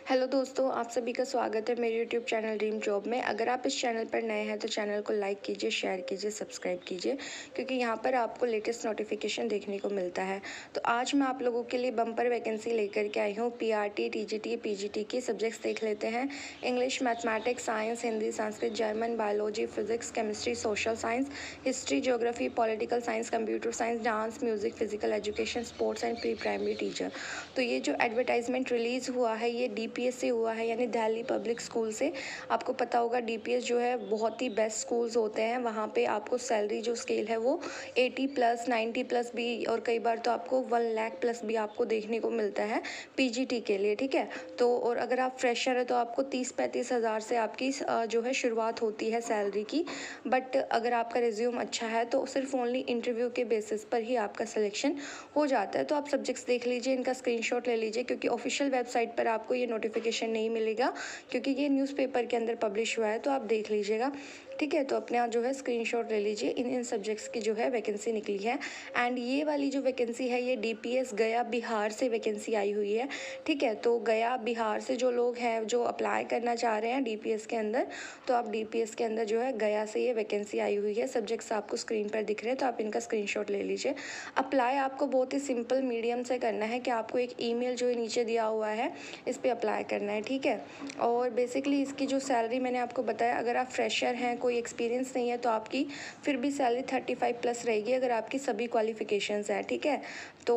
Hello दोस्तों, आप सभी का स्वागत है मेरे यूट्यूब चैनल ड्रीम जॉब में। अगर आप इस चैनल पर नए हैं तो चैनल को लाइक कीजिए, शेयर कीजिए, सब्सक्राइब कीजिए, क्योंकि यहाँ पर आपको लेटेस्ट नोटिफिकेशन देखने को मिलता है। तो आज मैं आप लोगों के लिए बम्पर वैकेंसी लेकर के आई हूँ। पीआरटी, टीजीटी, पीजीटी की सब्जेक्ट्स देख लेते हैं। English, mathematics, science, Hindi, Sanskrit, German, biology, physics, chemistry, social science, history, geography, political science, computer science, dance, music, physical education, sports and pre primary teacher. तो ये जो एडवर्टाइजमेंट रिलीज़ हुआ है ये डीपीएस से हुआ है, यानी दिल्ली पब्लिक स्कूल से। आपको पता होगा डीपीएस जो है बहुत ही बेस्ट स्कूल्स होते हैं। वहाँ पे आपको सैलरी जो स्केल है वो 80 प्लस, 90 प्लस भी, और कई बार तो आपको 1 लाख प्लस भी आपको देखने को मिलता है पीजीटी के लिए। ठीक है, तो और अगर आप फ्रेशर है तो आपको 30-35 हज़ार से आपकी जो है शुरुआत होती है सैलरी की। बट अगर आपका रिज्यूम अच्छा है तो सिर्फ ओनली इंटरव्यू के बेसिस पर ही आपका सिलेक्शन हो जाता है। तो आप सब्जेक्ट्स देख लीजिए, इनका स्क्रीनशॉट ले लीजिए, क्योंकि ऑफिशियल वेबसाइट पर आपको ये नोटिफिकेशन नहीं मिलेगा, क्योंकि ये न्यूज़पेपर के अंदर पब्लिश हुआ है। तो आप देख लीजिएगा, ठीक है। तो अपने यहाँ जो है स्क्रीनशॉट ले लीजिए। इन सब्जेक्ट्स की जो है वैकेंसी निकली है। एंड ये वाली जो वैकेंसी है ये डीपीएस गया बिहार से वैकेंसी आई हुई है। ठीक है, तो गया बिहार से जो लोग हैं जो अप्लाई करना चाह रहे हैं डीपीएस के अंदर, तो आप डीपीएस के अंदर जो है गया से ये वैकेंसी आई हुई है। सब्जेक्ट्स आपको स्क्रीन पर दिख रहे हैं, तो आप इनका स्क्रीनशॉट ले लीजिए। अप्लाई आपको बहुत ही सिंपल मीडियम से करना है कि आपको एक ईमेल जो है नीचे दिया हुआ है, इस पर अप्लाई करना है। ठीक है, और बेसिकली इसकी जो सैलरी मैंने आपको बताया, अगर आप फ्रेशर हैं, कोई एक्सपीरियंस नहीं है, तो आपकी फिर भी सैलरी 35 प्लस रहेगी अगर आपकी सभी क्वालिफिकेशंस हैं। ठीक है, तो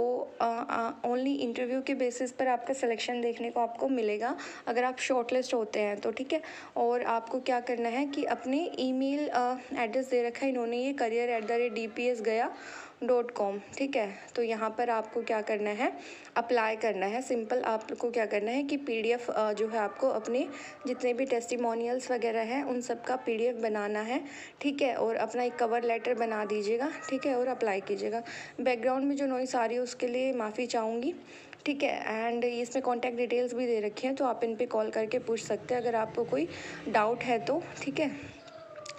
ओनली इंटरव्यू के बेसिस पर आपका सिलेक्शन देखने को आपको मिलेगा अगर आप शॉर्टलिस्ट होते हैं तो। ठीक है, और आपको क्या करना है कि अपने ईमेल एड्रेस दे रखा है इन्होंने, ये career@dpsgaya.com। ठीक है, तो यहाँ पर आपको क्या करना है, अप्लाई करना है। सिंपल आपको क्या करना है कि पीडीएफ जो है आपको अपने जितने भी टेस्टिमोनियल्स वगैरह हैं उन सब का पीडीएफ बनाना है। ठीक है, और अपना एक कवर लेटर बना दीजिएगा। ठीक है, और अप्लाई कीजिएगा। बैकग्राउंड में जो नॉइस आ रही है उसके लिए माफ़ी चाहूँगी। ठीक है, एंड इसमें कॉन्टैक्ट डिटेल्स भी दे रखी हैं, तो आप इन पे कॉल करके पूछ सकते हैं अगर आपको कोई डाउट है तो। ठीक है,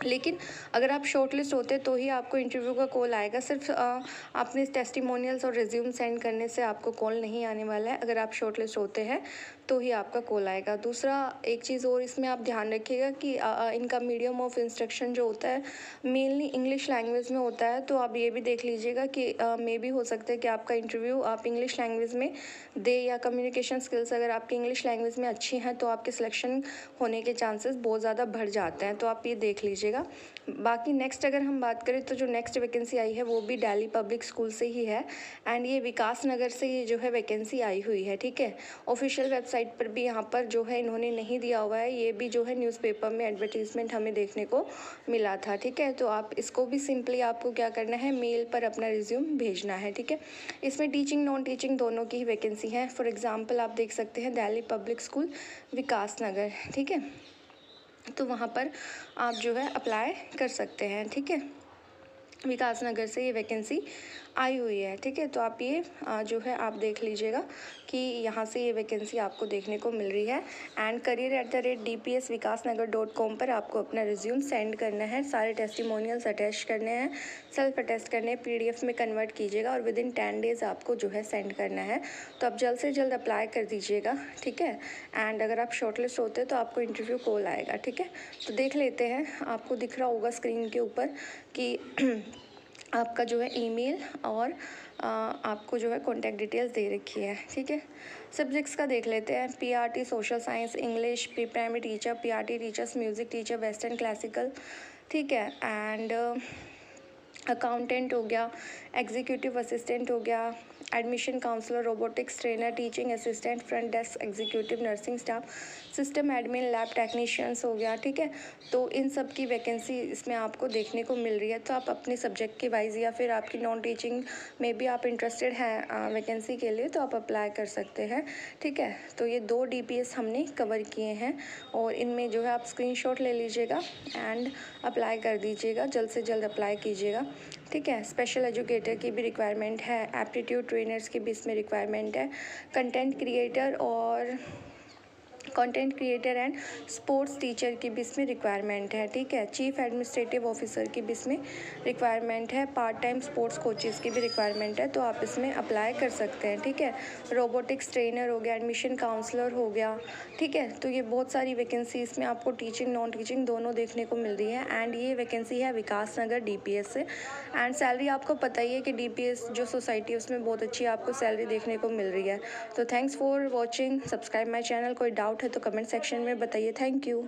लेकिन अगर आप शॉर्टलिस्ट होते तो ही आपको इंटरव्यू का कॉल आएगा। सिर्फ अपने टेस्टिमोनियल्स और रिज्यूम सेंड करने से आपको कॉल नहीं आने वाला है। अगर आप शॉर्टलिस्ट होते हैं तो ही आपका कॉल आएगा। दूसरा एक चीज़ और इसमें आप ध्यान रखिएगा कि इनका मीडियम ऑफ इंस्ट्रक्शन जो होता है मेनली इंग्लिश लैंग्वेज में होता है। तो आप ये भी देख लीजिएगा कि मे भी हो सकता है कि आपका इंटरव्यू आप इंग्लिश लैंग्वेज में दे, या कम्युनिकेशन स्किल्स अगर आपकी इंग्लिश लैंग्वेज में अच्छी हैं तो आपके सिलेक्शन होने के चांसेस बहुत ज़्यादा बढ़ जाते हैं। तो आप ये देख लीजिएगा। बाकी नेक्स्ट अगर हम बात करें तो जो नेक्स्ट वैकेंसी आई है वो भी दिल्ली पब्लिक स्कूल से ही है। एंड ये विकास नगर से ये जो है वैकेंसी आई हुई है। ठीक है, ऑफिशियल वेबसाइट पर भी यहाँ पर जो है इन्होंने नहीं दिया हुआ है, ये भी जो है न्यूज़पेपर में एडवर्टीजमेंट हमें देखने को मिला था। ठीक है, तो आप इसको भी सिंपली आपको क्या करना है, मेल पर अपना रिज्यूम भेजना है। ठीक है, इसमें टीचिंग नॉन टीचिंग दोनों की ही वैकेंसी है। फॉर एग्जाम्पल आप देख सकते हैं दिल्ली पब्लिक स्कूल विकास नगर। ठीक है, तो वहाँ पर आप जो है अप्लाई कर सकते हैं। ठीक है, विकास नगर से ये वैकेंसी आई हुई है। ठीक है, तो आप ये जो है आप देख लीजिएगा कि यहाँ से ये वैकेंसी आपको देखने को मिल रही है। एंड career@dpsvikasnagar.com पर आपको अपना रिज्यूम सेंड करना है, सारे टेस्टिमोनियल्स अटैच करने हैं, सेल्फ अटेस्ट करने हैं, पीडीएफ में कन्वर्ट कीजिएगा और विद इन 10 डेज़ आपको जो है सेंड करना है। तो आप जल्द से जल्द अप्लाई कर दीजिएगा। ठीक है, एंड अगर आप शॉर्टलिस्ट होते हैं तो आपको इंटरव्यू कॉल आएगा। ठीक है, तो देख लेते हैं, आपको दिख रहा होगा स्क्रीन के ऊपर कि आपका जो है ईमेल और आपको जो है कॉन्टैक्ट डिटेल्स दे रखी है। ठीक है, सब्जेक्ट्स का देख लेते हैं। PRT social science, English, pre primary teacher, PRT teachers, music teacher, western classical. ठीक है, एंड अकाउंटेंट हो गया, एग्जीक्यूटिव असिस्टेंट हो गया, admission counsellor, robotics trainer, teaching assistant, front desk executive, nursing staff, system admin, lab technicians हो गया। ठीक है, तो इन सब की वैकेंसी इसमें आपको देखने को मिल रही है। तो आप अपने सब्जेक्ट के वाइज या फिर आपकी नॉन टीचिंग में भी आप इंटरेस्टेड हैं वैकेंसी के लिए तो आप अप्लाई कर सकते हैं। ठीक है, तो ये 2 डीपीएस हमने कवर किए हैं और इनमें जो है आप स्क्रीनशॉट ले लीजिएगा एंड अप्लाई कर दीजिएगा, जल्द से जल्द अप्लाई कीजिएगा। ठीक है, स्पेशल एजुकेटर की भी रिक्वायरमेंट है, एप्टीट्यूड ट्रेनर्स की भी इसमें रिक्वायरमेंट है, कंटेंट क्रिएटर और content creator and sports teacher की भी इसमें रिक्वायरमेंट है, ठीक है। चीफ एडमिनिस्ट्रेटिव ऑफिसर की भी इसमें रिक्वायरमेंट है। पार्ट टाइम स्पोर्ट्स कोचेज़ की भी रिक्वायरमेंट है, तो आप इसमें अप्लाई कर सकते हैं, ठीक है। रोबोटिक्स ट्रेनर हो गया, एडमिशन काउंसलर हो गया, ठीक है। तो ये बहुत सारी वैकेंसी इसमें आपको टीचिंग नॉन टीचिंग दोनों देखने को मिल रही है। एंड ये वैकेंसी है विकास नगर DPS से। एंड सैलरी आपको पता ही है कि DPS जो सोसाइटी है उसमें बहुत अच्छी आपको सैलरी देखने को मिल रही है। तो thanks for watching, subscribe my channel. कोई डाउट है तो कमेंट सेक्शन में बताइए। Thank you.